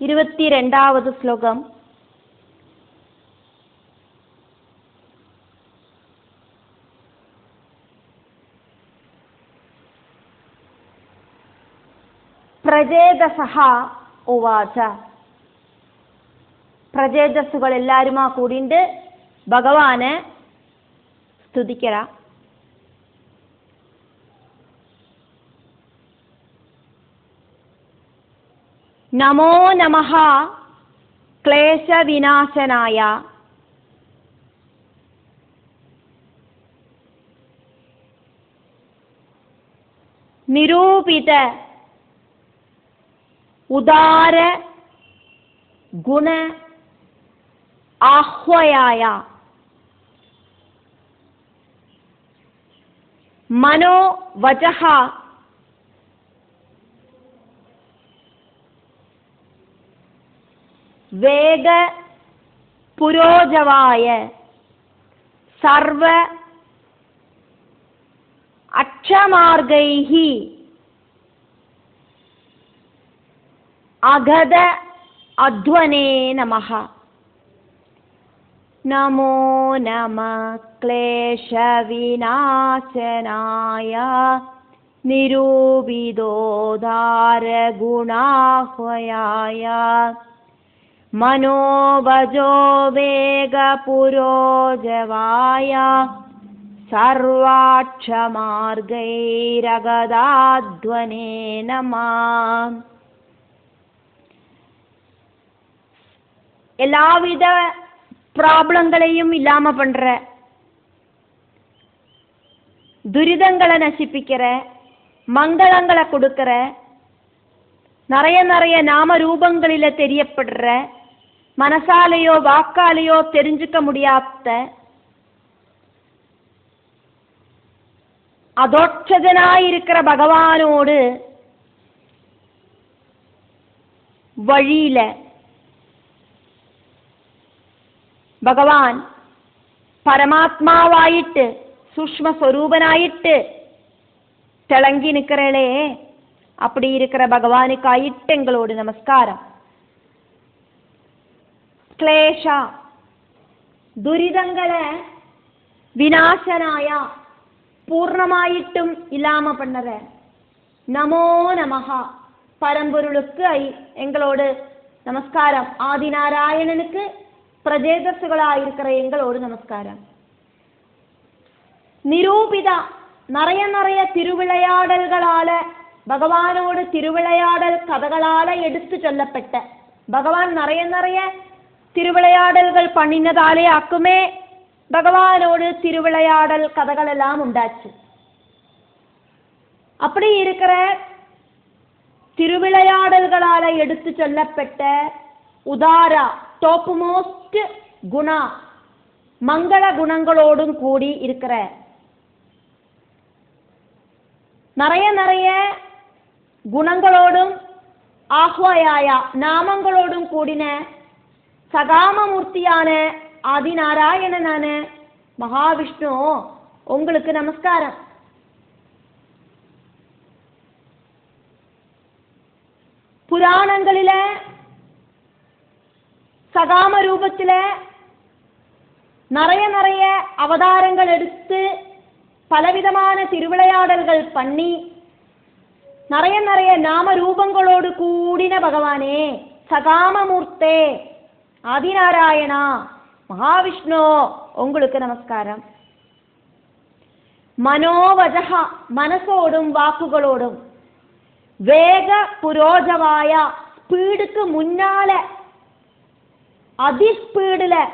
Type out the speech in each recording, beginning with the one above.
22வது ஸ்லோகம். പ്രജേതസഹ ഉവാച. പ്രജേതസ്സുകൾ എല്ലാരുമാ കൂടിണ്ട് ഭഗവാനെ സ്തുതിക്കറ. നമോ നമഃ ക്ലേശവിനാശനായ നിരൂപിത ഉദാര ഗുണ ആഹ്വയായ മനോവചഃ വേഗ പുരോജവായ സർവ അക്ഷമാർഗൈഃ അഗത അധ്വനേ നമഃ. നമോ നമഃ ക്ലേശവിനാശനായ നിരൂപിതോദാരഗുണാഹ്വയായ മനോവചോ വേഗപുരോജവായ സർവാക്ഷമാർഗൈരഗതാധ്വനേ നമഃ. எல்லாவித ப்ராப்ளங்களையும் இல்லாம பண்ற, துரிதங்களை நசிப்பிக்கிற, மங்களங்களை கொடுக்கிற, நிறைய நிறைய நாம ரூபங்களில தெரியப்படுற, மனசாலேயோ வாக்காலேயோ தெரிஞ்சுக்க முடியாத அதோட்சதனாயிருக்கிற பகவானோடு வழியில ഭഗവാൻ പരമാത്മാവായിട്ട് സൂക്ഷ്മസ്വരൂപനായിട്ട് തിളങ്ങി നിൽക്കറേ. அப்படி இருக்கிற பகவானுக்காயிட்டு எங்களோடு நமஸ்காரம். ക്ലേശ ദുരിതങ്ങളെ വിനാശനായ പൂർണ്ണമായിട്ടും ഇല്ലാമ பண்ணற நமோ நமஹ பரம்பொருளுக்கு எங்களோடு நமஸ்காரம். ஆதிநாராயணனுக்கு பிரஜேதசுகளாயிருக்கிற எங்களோடு நமஸ்காரம். நிரூபித நிறைய நிறைய திருவிளையாடல்களால பகவானோடு திருவிளையாடல் கதைகளால எடுத்து சொல்லப்பட்ட, பகவான் நிறைய நிறைய திருவிளையாடல்கள் பண்ணினதாலே அக்குமே பகவானோடு திருவிளையாடல் கதைகள் எல்லாம் உண்டாச்சு. அப்படி இருக்கிற திருவிளையாடல்களால எடுத்து சொல்லப்பட்ட உதாரா டாப் மோஸ்ட் குணா மங்கள குணங்களோடும் கூடி இருக்கிற நிறைய நிறைய குணங்களோடும் ஆஹ்வயாய நாமங்களோடும் கூடின சகாமமூர்த்தியான ஆதிநாராயணனான மகாவிஷ்ணு உங்களுக்கு நமஸ்காரம். புராணங்களில சகாம ரூபத்தில நிறைய நிறைய அவதாரங்கள் எடுத்து பலவிதமான திருவிளையாடல்கள் பண்ணி நிறைய நிறைய நாம ரூபங்களோடு கூடின பகவானே சகாமமூர்த்தே ஆதிநாராயணா மகாவிஷ்ணு உங்களுக்கு நமஸ்காரம். മനോവചഃ മനസ്സോടും വാക്കുകളോടും വേഗ പുരോജവായ സ്പീഡുക്ക് മുന്നാലെ അതിസ്പീഡില്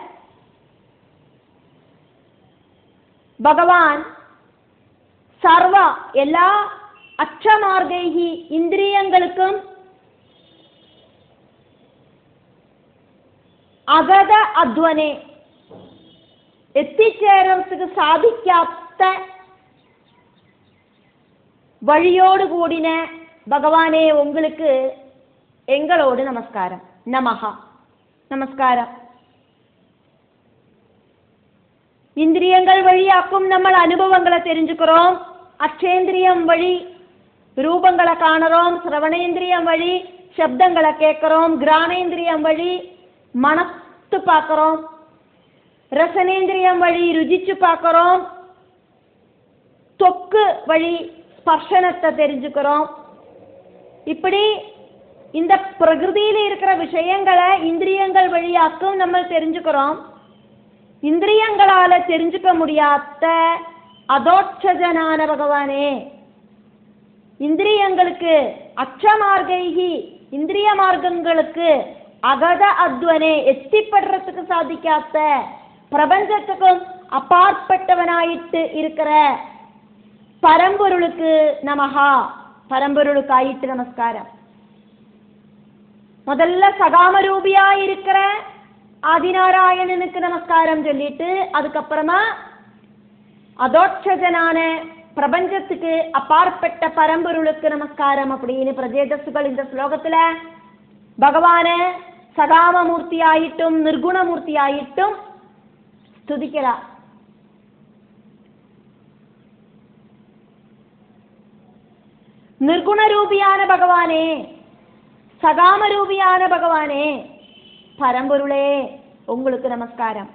ഭഗവാൻ സർവ എല്ലാ അക്ഷമാർഗൈഹി ഇന്ദ്രിയങ്ങൾക്കും അഗത അധ്വനെ എത്തിച്ചേരക്ക് സാധിക്കാത്ത വഴിയോട് കൂടിന ഭഗവാനെ உங்களுக்கு எங்களோடு நமஸ்காரம். நமஹ நமஸ்காரம். இந்திரியங்கள் வழியாக்கும் நம்ம அனுபவங்களை தெரிஞ்சுக்கிறோம். அச்சேந்திரியம் வழி ரூபங்களை காணறோம். சிரவணேந்திரியம் வழி சப்தங்களை கேட்கிறோம், கிராணேந்திரியம் வழி மனத்து பார்க்கிறோம், ரசனேந்திரியம் வழி ருசிச்சு பார்க்கிறோம், தொக்கு வழி ஸ்பர்ஷனத்தை தெரிஞ்சுக்கிறோம். இப்படி இந்த பிரகிருதியில இருக்கிற விஷயங்களை இந்திரியங்கள் வழியாக்கும் நம்ம தெரிஞ்சுக்கிறோம். இந்திரியங்களால தெரிஞ்சுக்க முடியாத அதோட்சஜனான பகவானே, இந்திரியங்களுக்கு அச்சமார்கைகி, இந்திரிய மார்க்கங்களுக்கு அகத அத்வனே, எத்திப்படுறதுக்கு சாதிக்காத, பிரபஞ்சத்துக்கும் அப்பாற்பட்டவனாயிட்டு இருக்கிற பரம்பொருளுக்கு நமஹா, பரம்பொருளுக்கு ஆயிட்டு நமஸ்காரம். முதல்ல சகாமரூபியா இருக்கிற ஆதிநாராயணனுக்கு நமஸ்காரம் சொல்லிட்டு அதுக்கப்புறமா அதோட்சஜனான பிரபஞ்சத்துக்கு அப்பாற்பட்ட பரம்பொருளுக்கு நமஸ்காரம் அப்படின்னு பிரஜேதசுகள் இந்த ஸ்லோகத்துல பகவான சகாமமூர்த்தி ஆயிட்டும் நிர்குணமூர்த்தி ஆயிட்டும் ஸ்துதிக்கிறார். நிர்குணரூபியான பகவானே, சகாமரூபியான பகவானே, பரம்பொருளே உங்களுக்கு நமஸ்காரம்.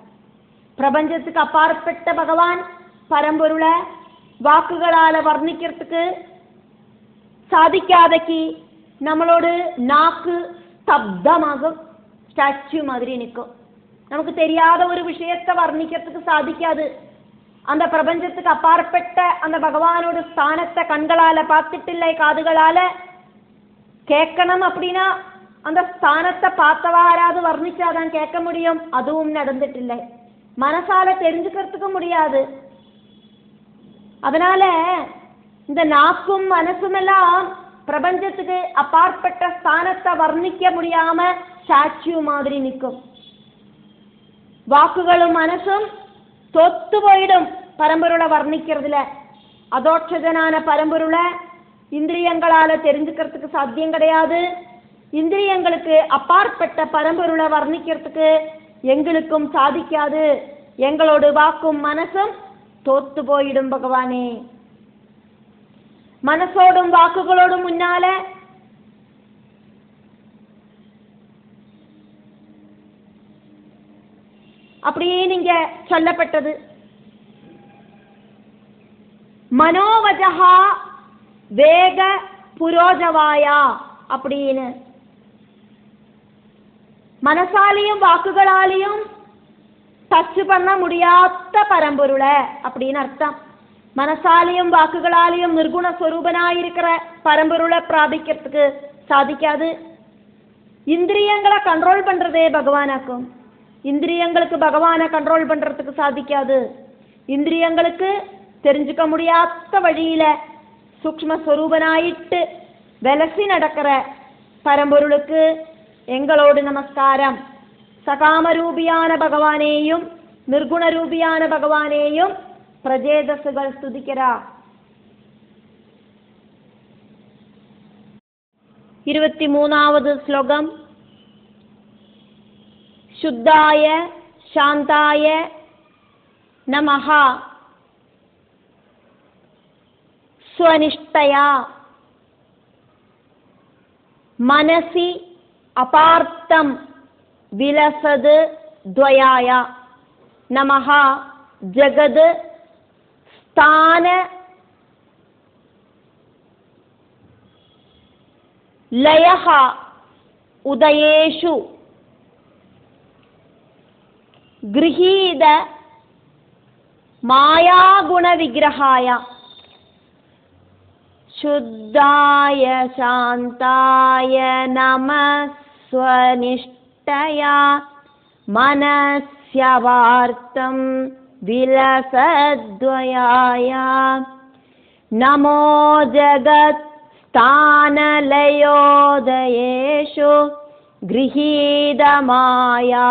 பிரபஞ்சத்துக்கு அப்பாற்பட்ட பகவான் பரம்பொருளை வாக்குகளால வர்ணிக்கிறதுக்கு சாதிக்காதக்கு நம்மளோட நாக்கு ஸ்தப்தமாகும், ஸ்டாச்சு மாதிரி நிற்கும். நமக்கு தெரியாத ஒரு விஷயத்தை வர்ணிக்கிறதுக்கு சாதிக்காது. அந்த பிரபஞ்சத்துக்கு அப்பாற்பட்ட அந்த பகவானோட ஸ்தானத்தை கண்களால பார்த்துட்டு இல்லை, காதுகளால கேட்கணும். அப்படின்னா அந்த ஸ்தானத்தை பார்த்தவா யாராவது வர்ணிச்சாதான் கேட்க முடியும். அதுவும் நடந்துட்டு இல்லை. மனசால தெரிஞ்சுக்கிறதுக்கு முடியாது. அதனால இந்த நாக்கும் மனசும் எல்லாம் பிரபஞ்சத்துக்கு அப்பாற்பட்ட ஸ்தானத்தை வர்ணிக்க முடியாம ஸ்டாச்சு மாதிரி நிற்கும். வாக்குகளும் மனசும் தொத்து போயிடும் பரம்பொருளை வர்ணிக்கிறதுல. அதோட்சஜனான பரம்பொருளை இந்திரியங்களால தெரிஞ்சுக்கிறதுக்கு சாத்தியம் கிடையாது. இந்திரியங்களுக்கு அப்பாற்பட்ட பரம்பொருளை வர்ணிக்கிறதுக்கு எங்களுக்கும் சாதிக்காது. எங்களோட வாக்கும் மனசும் தோத்து போயிடும் பகவானே. மனசோடும் வாக்குகளோடும் முன்னால அப்படியே நீங்க சொல்லப்பட்டது மனோவஜஹா வேக புரோஜவாயா அப்படின்னு. மனசாலையும் வாக்குகளாலையும் டச் பண்ண முடியாத பரம்பொருளை அப்படின்னு அர்த்தம். மனசாலையும் வாக்குகளாலையும் நிர்குண ஸ்வரூபனாயிருக்கிற பரம்பொருளை பிராபிக்கிறதுக்கு சாதிக்காது. இந்திரியங்களை கண்ட்ரோல் பண்றதே பகவானாக்கும். இந்திரியங்களுக்கு பகவானை கண்ட்ரோல் பண்றதுக்கு சாதிக்காது. இந்திரியங்களுக்கு தெரிஞ்சுக்க முடியாத வழியில சூக்ஷ்மஸ்வரூபனாயிட்டு விலசி நடக்கிற பரம்பொருளுக்கு எங்களோடு நமஸ்காரம். சகாமரூபியான பகவானேயும் நிர்குணரூபியான பகவானேயும் பிரஜேதசுகள் ஸ்துதிக்கிறார். 23வது ஸ்லோகம். சுத்தாய சாந்தாய நமஹ ஸ்வனிஷ்டயா மனசி அபார்த்தம் விலசது துவயாய நமஹ ஜகத் ஸ்தான லயஹ உதயேஷு கிரஹீத மாயாகுண விக்கிரகாய சுத்தாய சாந்தாய நமः ஸ்வனிஷ்டயா மனஸ்யவார்த்தம் விலசத்வயாய நமோ ஜகத் ஸ்தானலயோதயேஷு கிரஹீத மாயா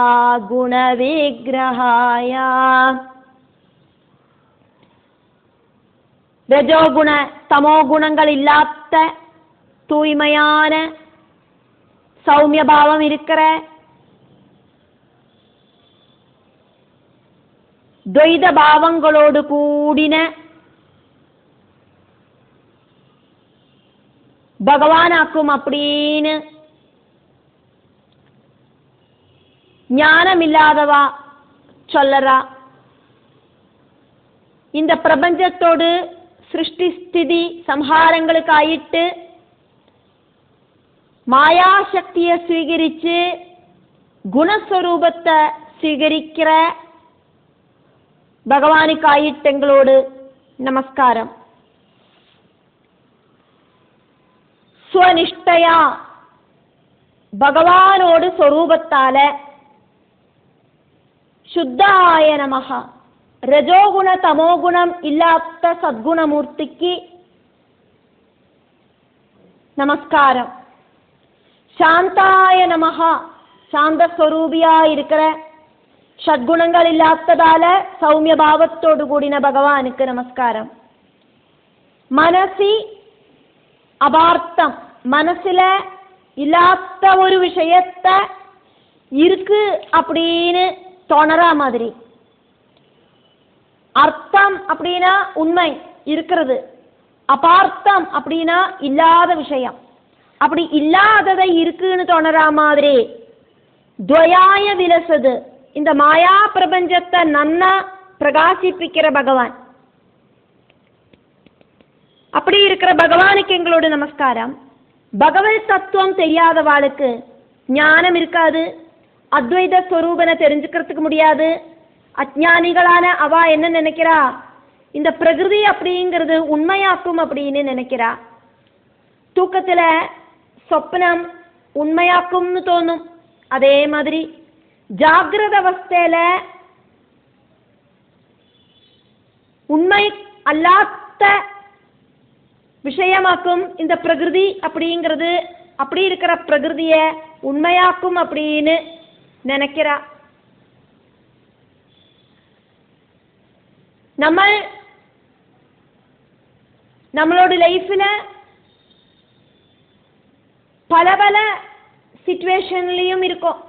குண விக்கிரகாய. ரஜோகுண தமோ குணங்கள் இல்லாத தூய்மையான சௌமிய பாவம் இருக்கிற துவைத பாவங்களோடு கூடின பகவானாக்கும் அப்படின்னு ஞானமில்லாதவா சொல்லறா. இந்த பிரபஞ்சத்தோடு சிருஷ்டி ஸ்திதி சம்ஹாரங்களுக்காயிட்டு மாயாசக்தியை ஸ்வீகரிச்சு குணஸ்வரூபத்தை ஸ்வீகரிக்கிற பகவானுக்காயிட்டு எங்களோடு நமஸ்காரம். ஸ்வனிஷ்டையா பகவானோடு சொரூபத்தால சுத்தாய நமஹ, ரஜோகுண தமோகுணம் இல்லாத சத்குணமூர்த்திக்கு நமஸ்காரம். சாந்தாய நமஹ, சாந்தஸ்வரூபியா இருக்கிற ஷட்குணங்கள் இல்லாததால சௌமிய பாவத்தோடு கூடின பகவானுக்கு நமஸ்காரம். மனசி அபார்த்தம், மனசுல இல்லாத ஒரு விஷயத்த இருக்கு அப்படின்னு தோணறா மாதிரி. அர்த்தம் அப்படின்னா உண்மை இருக்கிறது, அபார்த்தம் அப்படின்னா இல்லாத விஷயம், அப்படி இல்லாததை இருக்குன்னு தோணறா மாதிரி. துவயாய விலசது, இந்த மாயா பிரபஞ்சத்தை நன்னா பிரகாசிப்பிக்கிற பகவான். அப்படி இருக்கிற பகவானுக்கு எங்களோட நமஸ்காரம். பகவத் தத்துவம் தெரியாதவாளுக்கு ஞானம் இருக்காது, அத்வைத ஸ்வரூபனை தெரிஞ்சுக்கிறதுக்கு முடியாது. அஜ்ஞானிகளான அவா என்ன நினைக்கிறா, இந்த பிரகிருதி அப்படிங்கிறது உண்மையாக்கும் அப்படின்னு நினைக்கிறா. தூக்கத்துல சொப்னம் உண்மையாக்கும்னு தோணும். அதே மாதிரி ஜாகிரத அவஸ்தையில உண்மை அல்லாத விஷயமாக்கும் இந்த பிரகிருதி அப்படிங்கிறது. அப்படி இருக்கிற பிரகிருதிய உண்மையாக்கும் அப்படின்னு நினைக்கிறா. நம்மளோட லைஃப்ல பல பல சிச்சுவேஷன்லயும் இருக்கோம்,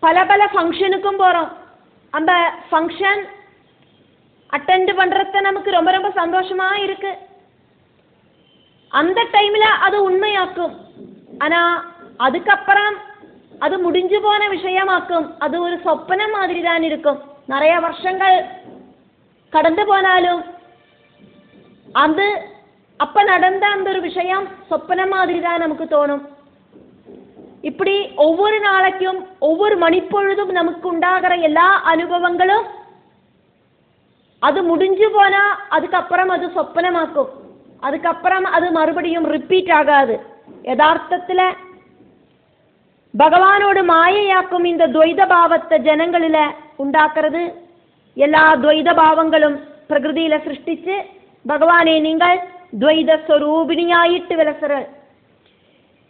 பல பல ஃபங்க்ஷனுக்கும் போறோம். அந்த ஃபங்க்ஷன் அட்டெண்ட் பண்றத நமக்கு ரொம்ப ரொம்ப சந்தோஷமா இருக்கு. அந்த டைம்ல அது உண்மையாக்கும். ஆனா அதுக்கப்புறம் அது முடிஞ்சு போன விஷயமாக்கும். அது ஒரு சொப்பனம் மாதிரி தான் இருக்கும். நிறைய வருஷங்கள் கடந்து போனாலும் அது அப்ப நடந்த அந்த ஒரு விஷயம் சொப்பன மாதிரி தான் நமக்கு தோணும். இப்படி ஒவ்வொரு நாளைக்கும் ஒவ்வொரு மணிப்பொழுதும் நமக்கு உண்டாகிற எல்லா அனுபவங்களும் அது முடிஞ்சு போனா அதுக்கப்புறம் அது சொப்பனமாக்கும். அதுக்கப்புறம் அது மறுபடியும் ரிப்பீட் ஆகாது. யதார்த்தத்துல பகவானோடு மாயையாக்கும் இந்த துவைத பாவத்தை ஜனங்களில உண்டாக்குறது. எல்லா துவைத பாவங்களும் பிரகிருதியில சிருஷ்டிச்சு பகவானே நீங்கள் துவைத ஸ்வரூபிணியாயிட்டு விலசுற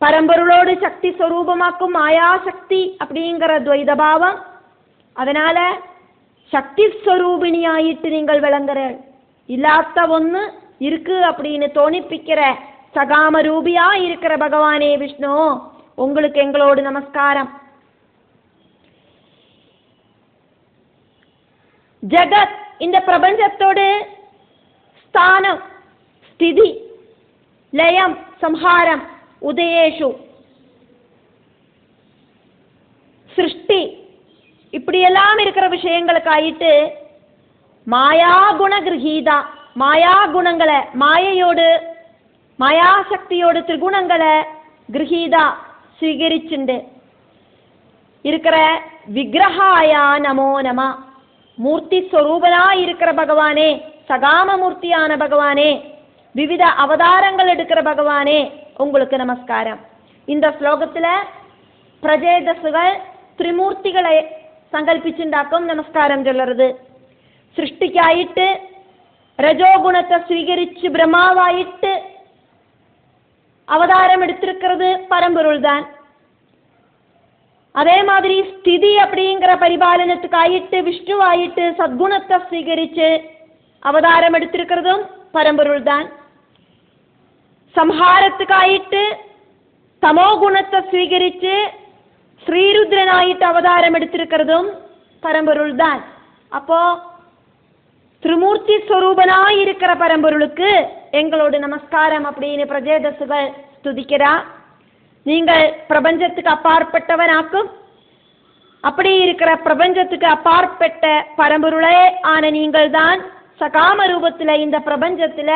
பரம்பொருளோடு சக்தி ஸ்வரூபமாக்கும் மாயாசக்தி அப்படிங்கிற துவைத பாவம். அதனால சக்தி ஸ்வரூபிணியாயிட்டு நீங்கள் விளங்குற, இல்லாத ஒன்று இருக்கு அப்படின்னு தோணிப்பிக்கிற சகாம ரூபியா இருக்கிற பகவானே விஷ்ணு, உங்களுக்கு எங்களோடு நமஸ்காரம். ஜகத் இந்த பிரபஞ்சத்தோடு ஸ்தானம் ஸ்திதி லயம் சம்ஹாரம் உதயேஷு சிருஷ்டி இப்படியெல்லாம் இருக்கிற விஷயங்களுக்காயிட்டு மாயா குண கிரகீதா, மாயா குணங்களை மாயையோடு மாயாசக்தியோடு திரிகுணங்களை கிரகீதா ஸ்வீகரிச்சுண்டு இருக்கிற விக்கிரகாயா நமோ நம, மூர்த்தி ஸ்வரூபனா இருக்கிற பகவானே, சகாம மூர்த்தியான பகவானே, விவித அவதாரங்கள் எடுக்கிற பகவானே, உங்களுக்கு நமஸ்காரம். இந்த ஸ்லோகத்துல பிரஜேதசுகள் திரிமூர்த்திகளை சங்கல்பிச்சுண்டாக்கும் நமஸ்காரம் சொல்லுறது. சிருஷ்டிக்காயிட்டு ரஜோகுணத்தை ஸ்வீகரிச்சு பிரம்மாவாயிட்டு அவதாரம் எடுத்திருக்கிறது பரம்பொருள் தான். அதே மாதிரி ஸ்திதி அப்படிங்கிற பரிபாலனத்துக்காயிட்டு விஷ்ணுவாயிட்டு சத்குணத்தை ஸ்வீகரிச்சு அவதாரம் எடுத்திருக்கிறதும் பரம்பொருள் தான். சம்ஹாரத்துக்காயிட்டு தமோ குணத்தை ஸ்வீகரிச்சு ஸ்ரீருத்ரனாயிட்டு அவதாரம் எடுத்திருக்கிறதும் பரம்பொருள் தான். அப்போ திரிமூர்த்தி ஸ்வரூபனாய் இருக்கிற பரம்பொருளுக்கு எங்களோட நமஸ்காரம் அப்படின்னு பிரஜேதசுகள் ஸ்துதிக்கிறா. நீங்கள் பிரபஞ்சத்துக்கு அப்பாற்பட்டவனாக்கும். அப்படி இருக்கிற பிரபஞ்சத்துக்கு அப்பாற்பட்ட பரம்பொருளே ஆன நீங்கள் தான் சகாம ரூபத்துல இந்த பிரபஞ்சத்துல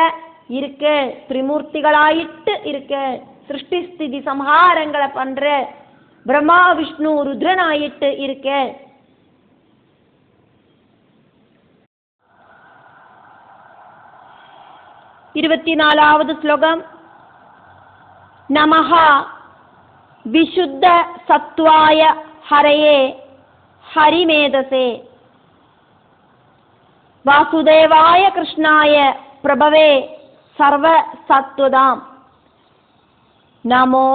இருக்க, திரிமூர்த்திகளாயிட்டு இருக்க, சிருஷ்டி ஸ்திதி சம்ஹாரங்களை பண்ற பிரம்மா விஷ்ணு ருத்ரனாயிட்டு இருக்க. இருபத்தி 4வது ஸ்லோகம். நமஹ விசுத்த சத்வாய ஹரயே ஹரிமேதசே வாசுதேவாய கிருஷ்ணாய பிரபவே சர்வ சத்வதாம். நமோ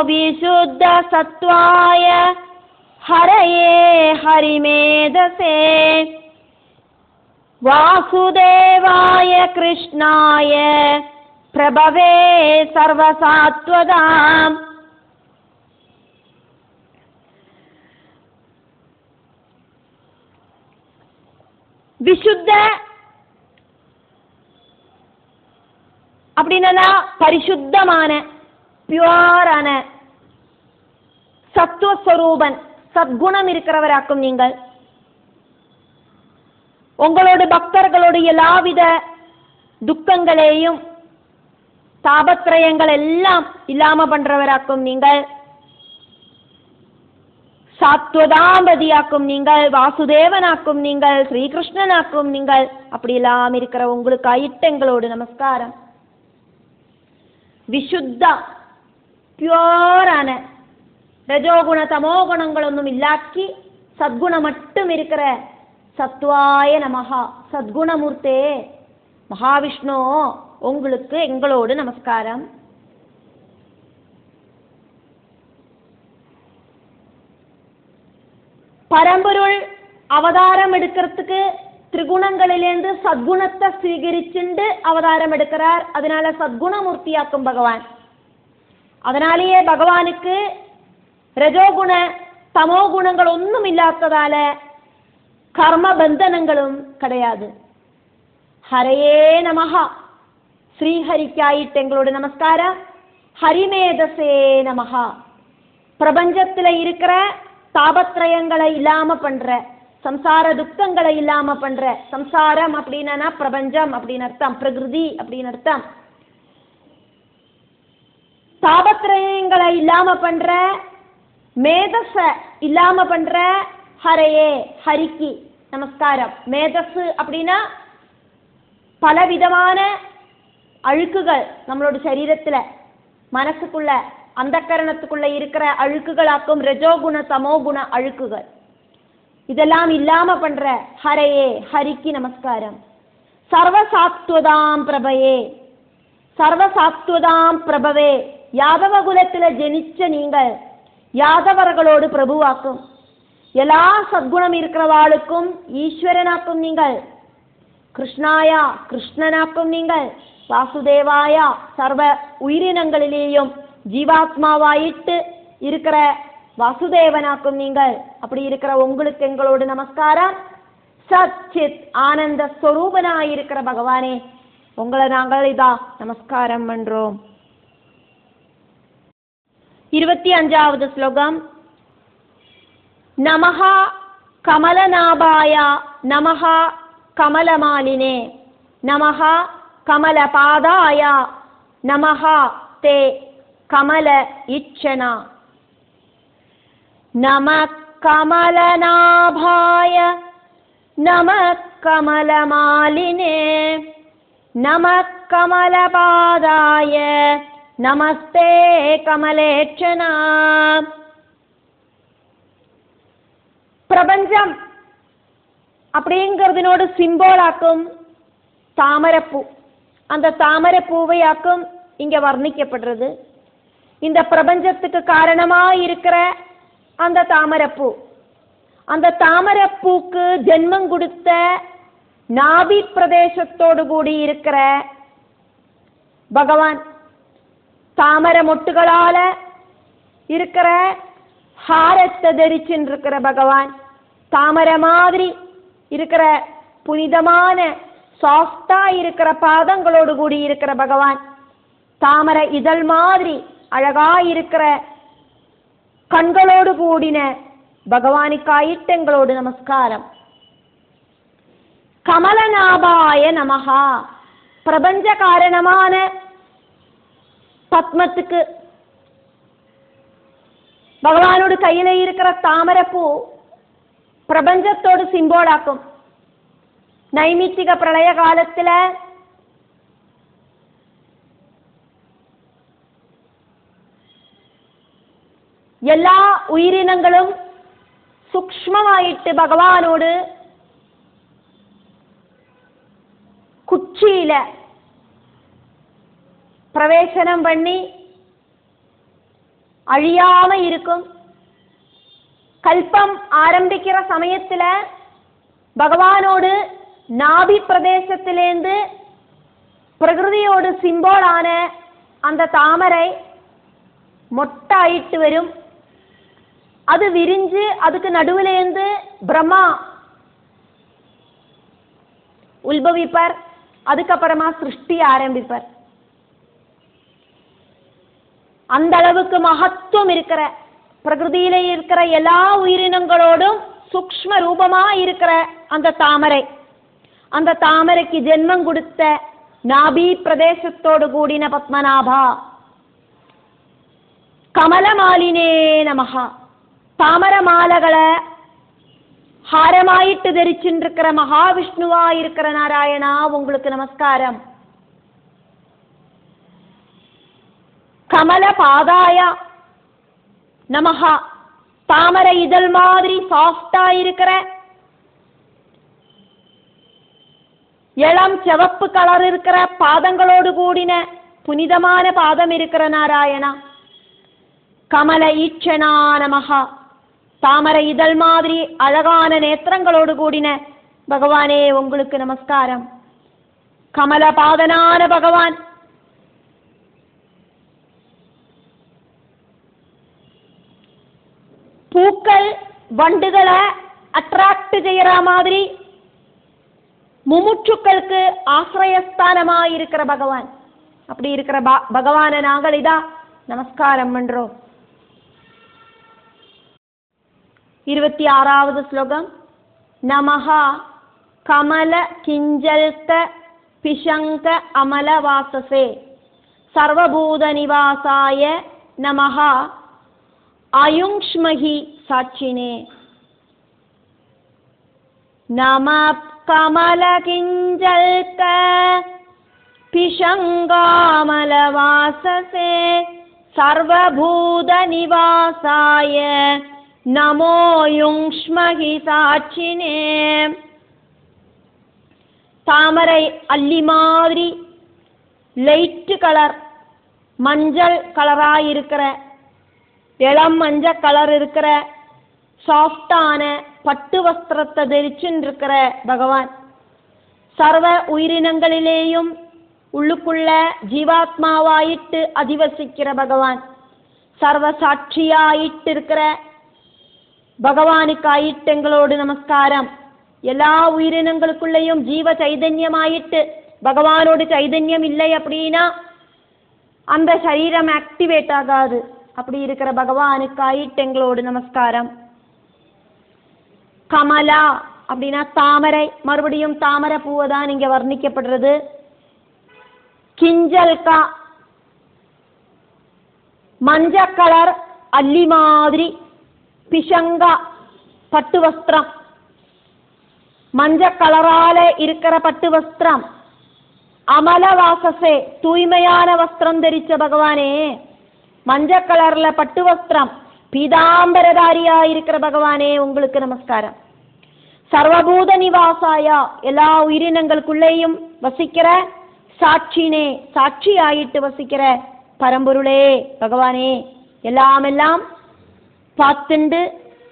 விசுத்த சத்வாய ஹரயே ஹரிமேதசே வாசுதேவாய கிருஷ்ணாய பிரபவே சர்வ சத்வதாம். விசுத்த அப்படின்னா பரிசுத்தமான, பியூரான, சத்துவஸ்வரூபன், சத்குணம் இருக்கிறவராக்கும் நீங்கள். உங்களோட பக்தர்களோட எல்லாவித துக்கங்களையும் தாபத்ரயங்கள் எல்லாம் இல்லாம பண்றவராக்கும் நீங்கள். சாத்வதாம்பதியாக்கும் நீங்கள், வாசுதேவனாக்கும் நீங்கள், ஸ்ரீகிருஷ்ணனாக்கும் நீங்கள். அப்படி எல்லாம் இருக்கிற உங்களுக்கு ஆயிட்டு எங்களோடு நமஸ்காரம். விசுத்தா, பியூரான, ரஜோகுண தமோகுணங்களொன்னும் இல்லாக்கி சத்குணம் மட்டும் இருக்கிற சத்வாய நமஹா, சத்குணமூர்த்தே மகாவிஷ்ணு உங்களுக்கு எங்களோடு நமஸ்காரம். பரம்பொருள் அவதாரம் எடுக்கிறதுக்கு திரிகுணங்களிலேருந்து சத்குணத்தை ஸ்வீகரிச்சுண்டு அவதாரம் எடுக்கிறார். அதனால சத்குணமூர்த்தியாக்கும் பகவான். அதனாலேயே பகவானுக்கு ரஜோகுண தமோ குணங்கள் ஒன்றும் இல்லாததால கர்ம பந்தனங்களும் கிடையாது. ஹரயே நமஹா, ஸ்ரீஹரிக்காயிட்டு எங்களோட நமஸ்காரம். ஹரிமேதசே நமஹா, பிரபஞ்சத்துல இருக்கிற தாபத்ரயங்களை இல்லாம பண்ற, சம்சார துக்கங்களை இல்லாம பண்ற. சம்சாரம் அப்படின்னா பிரபஞ்சம் அப்படின்னு அர்த்தம், பிரகிருதி அப்படின்னு அர்த்தம். தாபத்ரயங்களை இல்லாம பண்ற, மேதஸ இல்லாம பண்ற ஹரையே, ஹரிக்கு நமஸ்காரம். மேதஸ் அப்படின்னா பலவிதமான அழுக்குகள் நம்மளோட சரீரத்துல, மனசுக்குள்ள, அந்த கரணத்துக்குள்ள இருக்கிற அழுக்குகளாக்கும் ரஜோகுண தமோகுண அழுக்குகள். இதெல்லாம் இல்லாம பண்ற ஹரையே, ஹரிக்கு நமஸ்காரம். சர்வசாத்வதாம் பிரபவே, சர்வசாத்வதாம் பிரபவே, யாதவ குலத்துல ஜெனிச்ச நீங்கள் யாதவர்களோடு பிரபுவாக்கும். எல்லா சத்குணம் இருக்கிறவாளுக்கும் ஈஸ்வரனாக்கும் நீங்கள். கிருஷ்ணாயா, கிருஷ்ணனாக்கும் நீங்கள். வாசுதேவாயா, சர்வ உயிரினங்களிலேயும் ஜீவாத்மாவாயிட்டு இருக்கிற வாசுதேவனாக்கும் நீங்கள். அப்படி இருக்கிற உங்களுக்கு எங்களோடு நமஸ்காரம். சச்சித் ஆனந்த ஸ்வரூபனாயிருக்கிற பகவானே, உங்களை நாங்கள் இதா நமஸ்காரம் பண்றோம். 25வது ஸ்லோகம். நமஹா கமலநாபாய நமஹா கமலமாலினே நமஹா கமலபாதாய நமஹா தே கமல இச்சனா. நமः கமலநாபாய நமः கமலமாலினே நமः கமலபாதாய நமஸ்தே கமலேச்சனா. பிரபஞ்சம் அப்படிங்கிறதுனோடு சிம்போலாக்கும் தாமரைப்பூ. அந்த தாமரைப்பூவையாக்கும் இங்க வர்ணிக்கப்படுறது. இந்த பிரபஞ்சத்துக்கு காரணமா இருக்கிற அந்த தாமரைப்பூ, அந்த தாமரைப்பூக்கு ஜென்மம் கொடுத்த நாபி பிரதேசத்தோடு கூடி இருக்கிற பகவான், தாமரை மொட்டுகளால இருக்கிற ஹாரத்தை தரிச்சுன்னு இருக்கிற பகவான், தாமரை மாதிரி இருக்கிற புனிதமான சாஃப்டா இருக்கிற பாதங்களோடு கூடி இருக்கிற பகவான், தாமரை இதழ் மாதிரி அழகா இருக்கிற കൺകളോട് കൂടിന ഭഗവാനിക്കായിട്ട് എങ്ങളോട് നമസ്കാരം. കമലനാഭായ നമഃ. പ്രപഞ്ച കാരണമാണ് பத்மத்துக்கு. பகவானோட கையில இருக்கிற தாமரைப்பூ பிரபஞ்சத்தோடு சிம்போலாக்கும். நைமித்திக பிரளய காலத்துல எல்லா உயிரினங்களும் சூக்ஷ்மமாயிட்டு பகவானோடு குச்சியில பிரவேசனம் பண்ணி அழியாம இருக்கும். கல்பம் ஆரம்பிக்கிற சமயத்துல பகவானோடு நாபி பிரதேசத்திலேந்து பிரகிருதியோடு சிம்போலான அந்த தாமரை மொட்டாயிட்டு வரும். அது விரிஞ்சு அதுக்கு நடுவிலேந்து பிரம்மா உத்பவிப்பார். அதுக்கப்புறமா சிருஷ்டி ஆரம்பிப்பார். அந்த அளவுக்கு மகத்துவம் இருக்கிற பிரகிருதியில இருக்கிற எல்லா உயிரினங்களோடும் சூக்ஷ்ம ரூபமா இருக்கிற அந்த தாமரை, அந்த தாமரைக்கு ஜென்மம் கொடுத்த நாபி பிரதேசத்தோடு கூடின பத்மநாபா. கமலமாலினே நமஹ. தாமர மாலைகளை ஹாரமாயிட்டு தரிச்சுருக்கிற மகாவிஷ்ணுவா இருக்கிற நாராயணா உங்களுக்கு நமஸ்காரம். கமல பாதாய நமஹ. தாமரை இதழ் மாதிரி சாஃப்டா இருக்கிற இளம் சிவப்பு கலர் இருக்கிற பாதங்களோடு கூடின புனிதமான பாதம் இருக்கிற நாராயணா. கமல ஈட்சணா நமஹ. தாமரை இதழ் மாதிரி அழகான நேத்திரங்களோடு கூடின பகவானே உங்களுக்கு நமஸ்காரம். கமல பாதனான பகவான் பூக்கள் வண்டுகளை அட்ராக்ட் செய்யற மாதிரி முமுட்சுக்களுக்கு ஆசிரயஸ்தானமா இருக்கிற பகவான். அப்படி இருக்கிற பகவான நாங்கள் இதா நமஸ்காரம் பண்றோம். 26வது ஸ்லோகம். நமஹ கமல கிஞ்சல்க பிஷங்க அமல வாசசே சர்வபூத நிவாசாய நமஹ ஆயுங்ஷ்மஹி சாட்சினே. நம கமல கிஞ்சல்க பிஷங்காமல வாசசே சர்வபூத நிவாசாய நமோ யுங்ஷ்மஹி சாட்சினே. தாமரை அல்லி மாதிரி லைட் கலர் மஞ்சள் கலராயிருக்கிற இளம் மஞ்சள் கலர் இருக்கிற சாஃப்டான பட்டு வஸ்திரத்தை தரிச்சுருக்கிற பகவான். சர்வ உயிரினங்களிலேயும் உள்ளுக்குள்ள ஜீவாத்மாவாயிட்டு அதிவசிக்கிற பகவான். சர்வ சாட்சியாயிட்டு இருக்கிற பகவானுக்காயிட்டு எங்களோடு நமஸ்காரம். எல்லா உயிரினங்களுக்குள்ளேயும் ஜீவ சைதன்யமாயிட்டு பகவானோடு சைதன்யம் இல்லை அப்படின்னா அந்த சரீரம் ஆக்டிவேட் ஆகாது. அப்படி இருக்கிற பகவானுக்காயிட்டு எங்களோடு நமஸ்காரம். கமலா அப்படின்னா தாமரை. மறுபடியும் தாமரை பூவை தான் இங்க வர்ணிக்கப்படுறது. கிஞ்சல்கா மஞ்சள் கலர் அல்லி மாதிரி. பிஷங்கா பட்டு வஸ்திரம். மஞ்சள் கலரால இருக்கிற பட்டு வஸ்திரம். அமல வாசசே தூய்மையான வஸ்திரம் தரிச்ச பகவானே. மஞ்சள் கலர்ல பட்டு வஸ்திரம் பீதாம்பரதாரியா இருக்கிற பகவானே உங்களுக்கு நமஸ்காரம். சர்வபூத நிவாசாயா எல்லா உயிரினங்களுக்குள்ளேயும் வசிக்கிற சாட்சினே சாட்சி ஆயிட்டு வசிக்கிற பரம்பொருளே பகவானே. எல்லாம் பார்த்துண்டு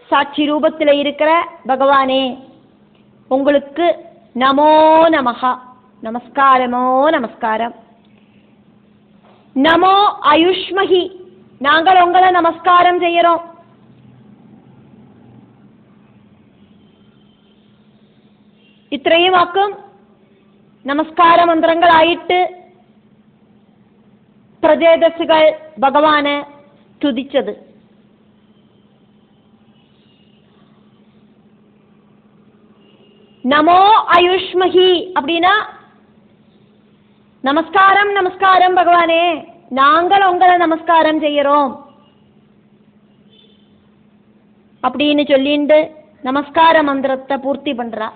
சாட்சி ரூபத்தில் இருக்கிற பகவானே உங்களுக்கு நமோ நமஹா நமஸ்காரமோ நமஸ்காரம். நமோ ஆயுஷ்மஹி நாங்கள் உங்களை நமஸ்காரம் செய்யறோம். ഇത്രയും വാക്കും നമസ്കാര മന്ത്രങ്ങളായിട്ട് പ്രജേതസ്സുകൾ ഭഗവാന് സ്തുതിച്ചത്. நமோ ஆயுஷ்மஹி அப்படின்னா நமஸ்காரம் நமஸ்காரம் பகவானே, நாங்கள் உங்களை நமஸ்காரம் செய்யறோம் அப்படின்னு சொல்லிட்டு நமஸ்கார மந்திரத்தை பூர்த்தி பண்றா.